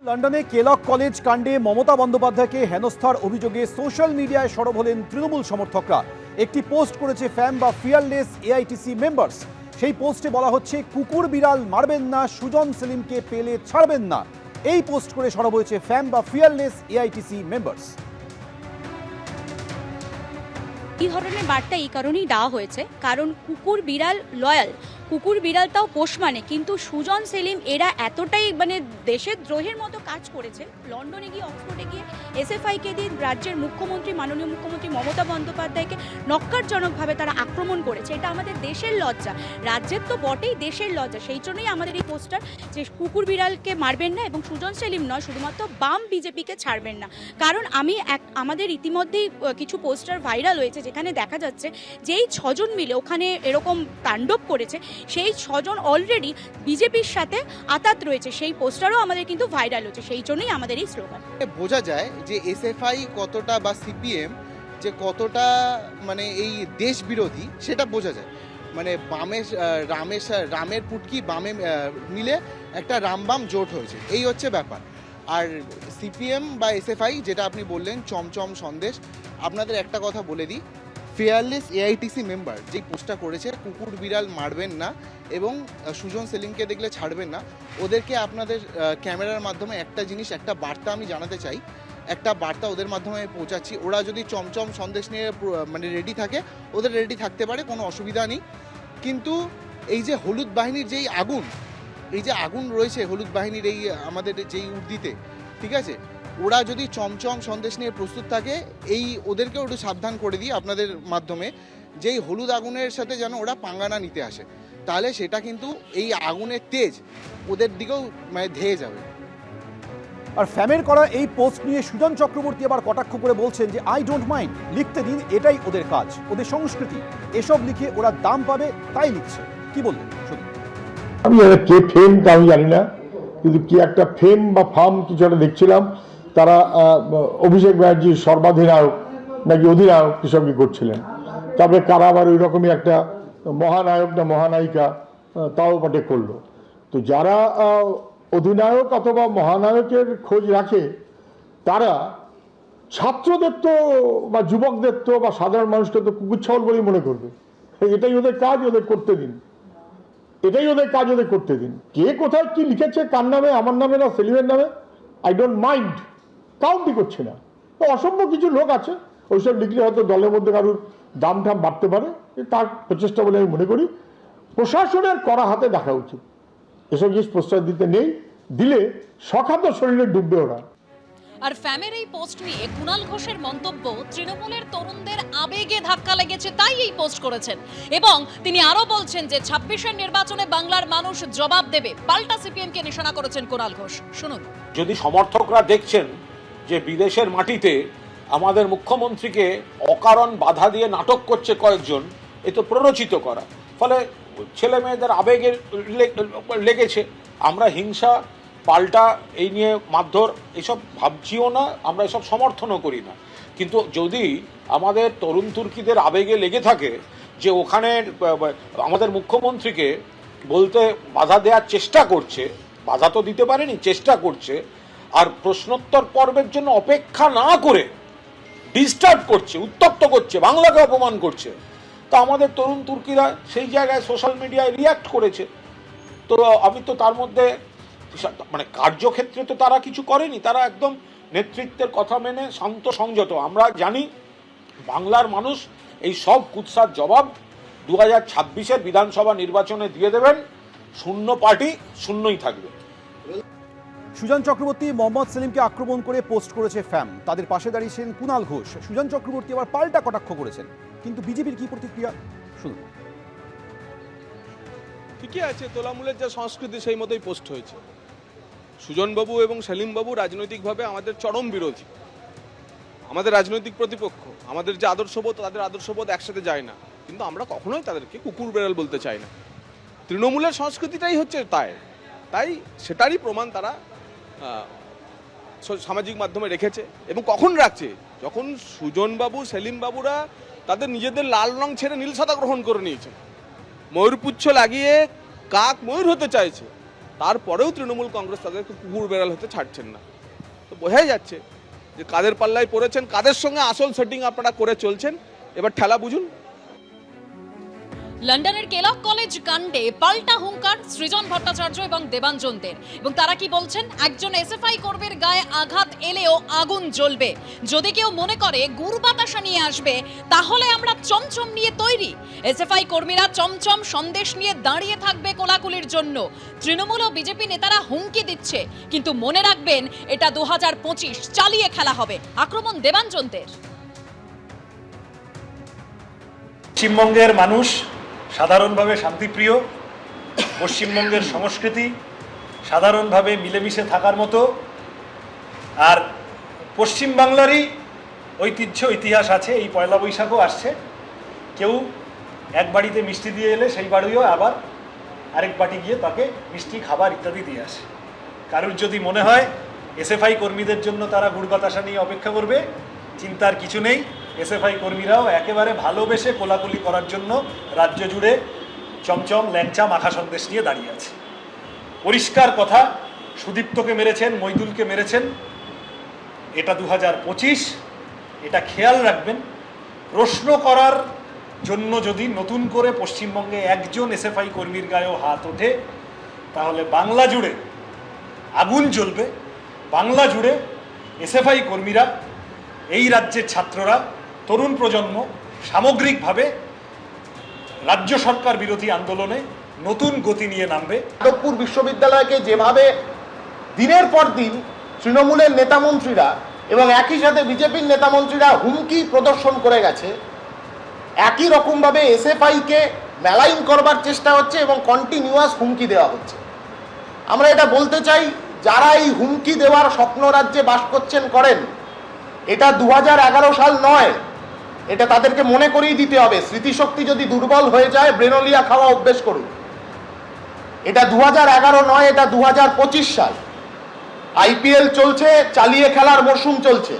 লন্ডনে কেলক কলেজ কাণ্ডে মমতা বন্দ্যোপাধ্যায়কে হেনস্থার অভিযোগে সোশ্যাল মিডিয়ায় সরব হলেন তৃণমূল সমর্থকরা। একটি পোস্ট করেছে ফ্যাম বা ফিয়ারলেস এআইটিসি মেম্বার্স। সেই পোস্টে বলা হচ্ছে, কুকুর বিড়াল মারবেন না, সুজন সেলিমকে পেলে ছাড়বেন না। এই পোস্ট করে সরব হয়েছে ফ্যাম বা ফিয়ারলেস এআইটিসি মেম্বার্স। এই ধরনের বার্তা এই কারণেই দেওয়া হয়েছে, কারণ কুকুর বিড়াল লয়াল, কুকুর বিড়াল তাও পোষ মানে, কিন্তু সুজন সেলিম এরা এতটাই দেশের দ্রোহের মতো কাজ করেছে। লন্ডনে গিয়ে, অক্সফোর্ডে গিয়ে এসএফআইকে দিয়ে রাজ্যের মুখ্যমন্ত্রী, মাননীয় মুখ্যমন্ত্রী মমতা বন্দ্যোপাধ্যায়কে নক্কারজনকভাবে তারা আক্রমণ করেছে। এটা আমাদের দেশের লজ্জা, রাজ্যের তো বটেই, দেশের লজ্জা। সেই জন্যই আমাদের এই পোস্টার, যে কুকুর বিড়ালকে মারবেন না এবং সুজন সেলিম নয়, শুধুমাত্র বাম বিজেপিকে ছাড়বেন না। কারণ আমাদের ইতিমধ্যেই কিছু পোস্টার ভাইরাল হয়েছে যেখানে দেখা যাচ্ছে যেই 6 জন মিলে ওখানে এরকম তাণ্ডব করেছে, সেই 6 জন অলরেডি বিজেপির সাথে আতাত রয়েছে। সেই পোস্টারও আমাদের কিন্তু ভাইরাল হচ্ছে। সেই জন্যই আমাদের এই স্লোগান। বোঝা যায় যে এসএফআই কতটা বা সিপিএম যে কতটা এই দেশ বিরোধী, সেটা বোঝা যায়। রামের পুটকি বামে মিলে একটা রামবাম জোট হয়েছে, এই হচ্ছে ব্যাপার। আর সিপিএম বা এসএফআই যেটা আপনি বললেন চমচম সন্দেশ, আপনাদের একটা কথা বলে দিই, ফেয়ারলেস এআইটিসি মেম্বার যেই পোস্টটা করেছে, কুকুর বিড়াল মারবেন না এবং সুজন সেলিমকে দেখলে ছাড়বেন না, ওদেরকে আপনাদের ক্যামেরার মাধ্যমে একটা বার্তা আমি জানাতে চাই। একটা বার্তা ওদের মাধ্যমে পৌঁছাচ্ছি। ওরা যদি চমচম সন্দেশ নিয়ে রেডি থাকে, ওদের রেডি থাকতে পারে, কোনো অসুবিধা নেই। কিন্তু এই যে হলুদ বাহিনীর যেই আগুন রয়েছে, হলুদ বাহিনীর এই আমাদের যেই উর্দিতে, ঠিক আছে, ওরা যদি চমচম সন্দেশ নিয়ে প্রস্তুত থাকে, ওদেরকেও একটু সাবধান করে দিই আপনাদের মাধ্যমে, যেই হলুদ আগুনের সাথে যেন ওরা পাঙ্গানা নিতে আসে, তাহলে সেটা কিন্তু এই আগুনের তেজ ওদের দিকেও ধেয়ে যাবে। আর ফ্যামের করা এই পোস্ট নিয়ে সুজন চক্রবর্তী আবার কটাক্ষ করে বলছেন যে আই ডোন্ট মাইন্ড, লিখতে দিন, এটাই ওদের কাজ, ওদের সংস্কৃতি, এসব লিখে ওরা দাম পাবে তাই লিখছে। কি বললেন শুনুন। আমি কে ফেম তা আমি জানি না, কিন্তু কি একটা ফেম বা ফার্ম কিছু একটা দেখছিলাম, তারা অভিষেক ব্যানার্জির সর্বাধিনায়ক নাকি অধিনায়ক এসব কি করছিলেন। তারপরে কারা আবার ওই রকমই একটা মহানায়ক না মহানায়িকা তাও বটে করলো। তো যারা অধিনায়ক অথবা মহানায়কের খোঁজ রাখে, তারা ছাত্রদের তো বা যুবকদের তো বা সাধারণ মানুষকে তো কুকুরছাওয়াল বলেই মনে করবে। এটাই ওদের কাজ, ওদের করতে দিন, এটাই ওদের কাজ, ওদের করতে দিন। কে কোথায় কি লিখেছে, কার নামে, আমার নামে না সেলিমের নামে, আই ডোন্ট মাইন্ড, কাউন্টই করছে না। তো অসম্ভব কিছু লোক আছে, ওইসব লিখলে হয়তো দলের মধ্যে কারোর দাম ঠাম বাড়তে পারে, তার প্রচেষ্টা বলে আমি মনে করি। প্রশাসনের কড়া হাতে দেখা উচিত, এসব জিনিস প্রশ্রয় দিতে নেই, দিলে সখাদ্য শরীরে ডুববে ওরা। আর ফ্যামের এই পোস্ট নিয়ে কুণাল ঘোষের মন্তব্য, তৃণমূলের তরুণদের আবেগে ধাক্কা লেগেছে তাই এই পোস্ট করেছেন। এবং তিনি আরো বলছেন যে 26-এর নির্বাচনে বাংলার মানুষ জবাব দেবে। পাল্টা সিপিএমকে নিশানা করেছেন কুণাল ঘোষ, শুনুন। যদি সমর্থকরা দেখছেন যে বিদেশের মাটিতে আমাদের মুখ্যমন্ত্রীকে অকারণ বাধা দিয়ে নাটক করছে কয়েকজন, এ তো প্ররোচিত করা, ফলে ছেলে মেয়েদের আবেগে লেগেছে। আমরা হিংসা, পাল্টা, এই নিয়ে মারধর এসব ভাবছিও না, আমরা এসব সমর্থনও করি না। কিন্তু যদি আমাদের তরুণ তুর্কিদের আবেগে লেগে থাকে যে ওখানে আমাদের মুখ্যমন্ত্রীকে বলতে বাধা দেওয়ার চেষ্টা করছে, বাধা তো দিতে পারেনি, চেষ্টা করছে, আর প্রশ্নোত্তর পর্বের জন্য অপেক্ষা না করে ডিস্টার্ব করছে, উত্তপ্ত করছে, বাংলাকে অপমান করছে, তা আমাদের তরুণ তুর্কিরা সেই জায়গায় সোশ্যাল মিডিয়ায় রিয়াক্ট করেছে। তো আমি তো তার মধ্যে কার্যক্ষেত্রে তো তারা কিছু করেনি, তারা একদম নেতৃত্বের কথা মেনে শান্ত সংযত। আমরা জানি বাংলার মানুষ এই সব কুৎসার জবাব 2026-এর বিধানসভা নির্বাচনে দিয়ে দেবেন। শূন্য পার্টি শূন্যই থাকবে। সুজন চক্রবর্তী মোহাম্মদ সেলিমকে আক্রমণ করে পোস্ট করেছে ফ্যাম, তাদের পাশে দাঁড়িয়েছেন কুণাল ঘোষ। সুজন চক্রবর্তী আবার পাল্টা কটাক্ষ করেছেন, কিন্তু বিজেপির কি প্রতিক্রিয়া শুনুন। ঠিকই আছে, তোলামূলের যা সংস্কৃতি সেই মতোই পোস্ট হয়েছে। সুজনবাবু এবং সেলিমবাবু রাজনৈতিকভাবে আমাদের চরম বিরোধী, আমাদের রাজনৈতিক প্রতিপক্ষ। আমাদের যে আদর্শবোধ, তাদের আদর্শবোধ একসাথে যায় না, কিন্তু আমরা কখনোই তাদেরকে কুকুর বেড়াল বলতে চাই না। তৃণমূলের সংস্কৃতিটাই হচ্ছে তাই সেটারই প্রমাণ তারা সামাজিক মাধ্যমে রেখেছে। এবং কখন রাখছে, যখন সুজনবাবু সেলিমবাবুরা তাদের নিজেদের লাল রং ছেড়ে নীল সাদা গ্রহণ করে নিয়েছেন, ময়ূরপুচ্ছ লাগিয়ে কাক ময়ূর হতে চাইছে, তারপরেও তৃণমূল কংগ্রেস তাদেরকে কুকুর বেড়াল হতে ছাড়ছেন না। তো বোঝাই যাচ্ছে যে কাদের পাল্লায় পড়েছেন, কাদের সঙ্গে আসল সেটিং আপনারা করে চলছেন। এবার ঠেলা বুঝুন। লন্ডনের কেলক কলেজ কাণ্ডে পাল্টা হুঙ্কার সৃজন ভট্টাচার্য এবং দেবাঞ্জনদের, এবং তারা কি বলছেন? একজন এসএফআই কর্মীর গায়ে আঘাত এলেও আগুন জ্বলবে। যদি কেউ মনে করে গুড় বাতাসা নিয়ে আসবে, তাহলে আমরা চমচম নিয়ে তৈরি। এসএফআই কর্মীরা চমচম সন্দেশ নিয়ে দাঁড়িয়ে থাকবে কোলাকুলির জন্য। তৃণমূল ও বিজেপি নেতারা হুমকি দিচ্ছে, কিন্তু মনে রাখবেন এটা 2025, চালিয়ে খেলা হবে। আক্রমণ দেবাঞ্জনদের। পশ্চিমবঙ্গের মানুষ সাধারণভাবে শান্তিপ্রিয়, পশ্চিমবঙ্গের সংস্কৃতি সাধারণভাবে মিলেমিশে থাকার মতো, আর পশ্চিমবাংলারই ঐতিহ্য ইতিহাস আছে। এই পয়লা বৈশাখও আসছে, কেউ এক বাড়িতে মিষ্টি দিয়ে এলে সেই বাড়িও আবার আরেক বাড়ি গিয়ে তাকে মিষ্টি খাবার ইত্যাদি দিয়ে আসে। কারুর যদি মনে হয় এসএফআই কর্মীদের জন্য তারা গুড় বাতাসা নিয়ে অপেক্ষা করবে, চিন্তার কিছু নেই। এসএফআই কর্মীরাও একেবারে ভালোবেসে কোলাকুলি করার জন্য রাজ্য জুড়ে চমচম ল্যাংচা মাখা সন্দেশ নিয়ে দাঁড়িয়ে আছে। পরিষ্কার কথা, সুদীপ্তকে মেরেছেন, মইদুলকে মেরেছেন, এটা 2025, এটা খেয়াল রাখবেন। প্রশ্ন করার জন্য যদি নতুন করে পশ্চিমবঙ্গে একজন এসএফআই কর্মীর গায়েও হাত ওঠে, তাহলে বাংলা জুড়ে আগুন জ্বলবে। বাংলা জুড়ে এসএফআই কর্মীরা, এই রাজ্যের ছাত্ররা, তরুণ প্রজন্ম সামগ্রিকভাবে রাজ্য সরকার বিরোধী আন্দোলনে নতুন গতি নিয়ে নামবে। যাদবপুর বিশ্ববিদ্যালয়কে যেভাবে দিনের পর দিন তৃণমূলের নেতামন্ত্রীরা এবং একই সাথে বিজেপির নেতামন্ত্রীরা হুমকি প্রদর্শন করে গেছে, একই রকমভাবে এসএফআইকে মেলাইন করবার চেষ্টা হচ্ছে এবং কন্টিনিউয়াস হুমকি দেওয়া হচ্ছে। আমরা এটা বলতে চাই, যারা এই হুমকি দেওয়ার স্বপ্ন রাজ্যে বাস করছেন করেন, এটা 2011 সাল নয়, এটা তাদেরকে মনে করিয়ে দিতে হবে। স্মৃতিশক্তি যদি দুর্বল হয়ে যায়, ব্রেনোলিয়া খাওয়া অভ্যেস করুন। এটা 2011 নয়, এটা 2025 সাল। আইপিএল চলছে, চালিয়ে খেলার মরশুম চলছে।